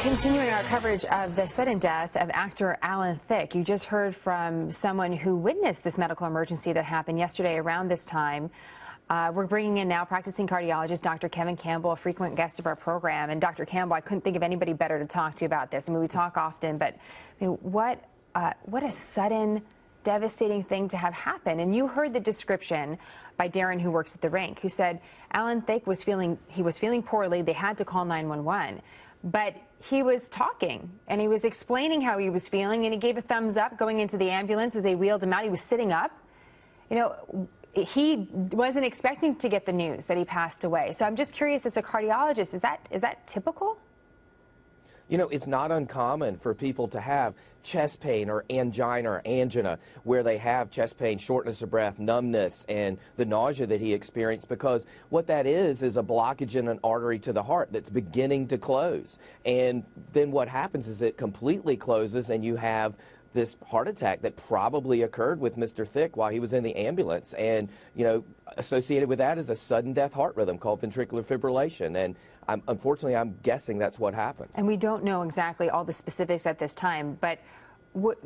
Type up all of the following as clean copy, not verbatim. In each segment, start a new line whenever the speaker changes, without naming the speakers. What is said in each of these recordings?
Continuing our coverage of the sudden death of actor Alan Thicke, you just heard from someone who witnessed this medical emergency that happened yesterday around this time. We're bringing in now practicing cardiologist Dr. Campbell, a frequent guest of our program. And Dr. Campbell, I couldn't think of anybody better to talk to you about this. I mean, we talk often, but what a sudden, devastating thing to have happen. And you heard the description by Darren, who works at the rink, who said Alan Thicke was feeling poorly. They had to call 911. But he was talking, and he was explaining how he was feeling, and he gave a thumbs up going into the ambulance as they wheeled him out. He was sitting up. You know, he wasn't expecting to get the news that he passed away. So I'm just curious, as a cardiologist, is that typical?
You know, it's not uncommon for people to have chest pain or angina or angina where they have chest pain, shortness of breath, numbness, and the nausea that he experienced, because what that is a blockage in an artery to the heart that's beginning to close. And then what happens is it completely closes and you have this heart attack that probably occurred with Mr. Thicke while he was in the ambulance. And, you know, associated with that is a sudden death heart rhythm called ventricular fibrillation. And unfortunately, I'm guessing that's what happened. And
we don't know exactly all the specifics at this time, but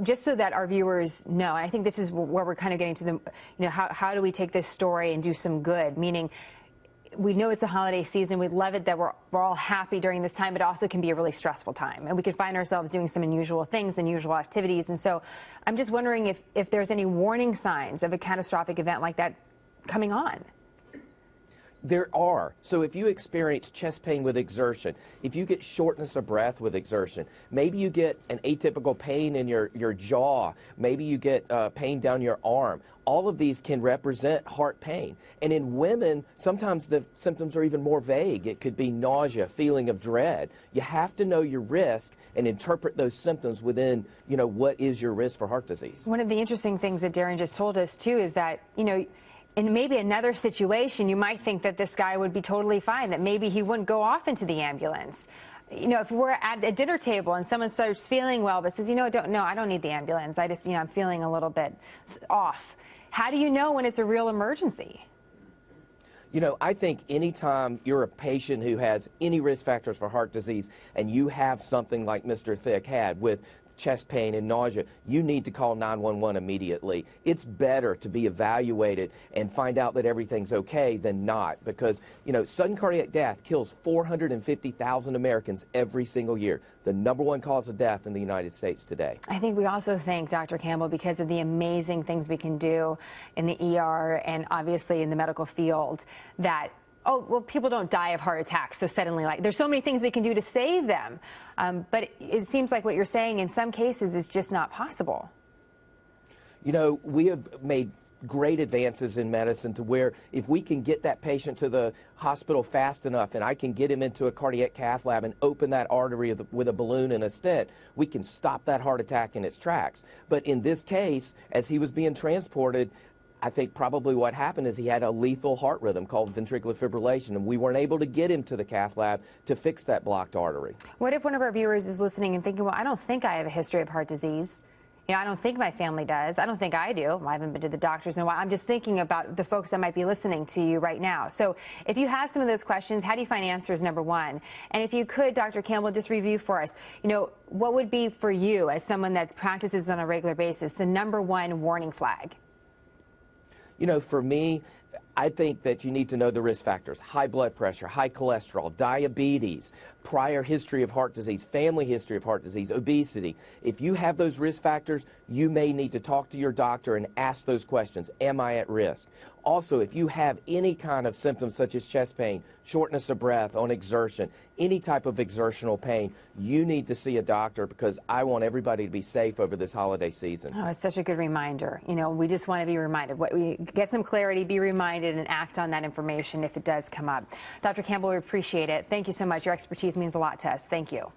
just so that our viewers know, I think this is where we're kind of getting to the, you know, how do we take this story and do some good? Meaning, we know it's a holiday season. We love it that we're all happy during this time, but it also can be a really stressful time. And we can find ourselves doing some unusual things, unusual activities. And so I'm just wondering if there's any warning signs of a catastrophic event like that coming on.
There are. So if you experience chest pain with exertion, if you get shortness of breath with exertion, maybe you get an atypical pain in your jaw, maybe you get pain down your arm, all of these can represent heart pain. And in women, sometimes the symptoms are even more vague. It could be nausea, feeling of dread. You have to know your risk and interpret those symptoms within, you know, what is your risk for heart disease.
One of the interesting things that Darren just told us, too, is that, you know, in maybe another situation, you might think that this guy would be totally fine, that maybe he wouldn't go off into the ambulance. You know, if we're at a dinner table and someone starts feeling well but says, you know, I don't need the ambulance. I just, you know, I'm feeling a little bit off. How do you know when it's a real emergency?
You know, I think anytime you're a patient who has any risk factors for heart disease and you have something like Mr. Thicke had with chest pain and nausea, you need to call 911 immediately. It's better to be evaluated and find out that everything's okay than not, because, you know, sudden cardiac death kills 450,000 Americans every single year, the #1 cause of death in the United States today.
I think we also thank Dr. Campbell because of the amazing things we can do in the ER and obviously in the medical field that, oh, well, people don't die of heart attacks so suddenly. Like, there's so many things we can do to save them. But it seems like what you're saying in some cases is just not possible.
You know, we have made great advances in medicine to where if we can get that patient to the hospital fast enough and I can get him into a cardiac cath lab and open that artery with a balloon and a stent, we can stop that heart attack in its tracks. But in this case, as he was being transported, I think probably what happened is he had a lethal heart rhythm called ventricular fibrillation, and we weren't able to get him to the cath lab to fix that blocked artery.
What if one of our viewers is listening and thinking, well, I don't think I have a history of heart disease. You know, I don't think my family does. I don't think I do. I haven't been to the doctors in a while. I'm just thinking about the folks that might be listening to you right now. So if you have some of those questions, how do you find answers, #1? And if you could, Dr. Campbell, just review for us, you know, what would be for you as someone that practices on a regular basis, the #1 warning flag?
You know, for me, I think that you need to know the risk factors: high blood pressure, high cholesterol, diabetes, prior history of heart disease, family history of heart disease, obesity. If you have those risk factors, you may need to talk to your doctor and ask those questions. Am I at risk? Also, if you have any kind of symptoms such as chest pain, shortness of breath on exertion, any type of exertional pain, you need to see a doctor, because I want everybody to be safe over this holiday season.
Oh, it's such a good reminder. You know, we just want to be reminded. We get some clarity, be reminded, and act on that information if it does come up. Dr. Campbell, we appreciate it. Thank you so much. Your expertise means a lot to us. Thank you.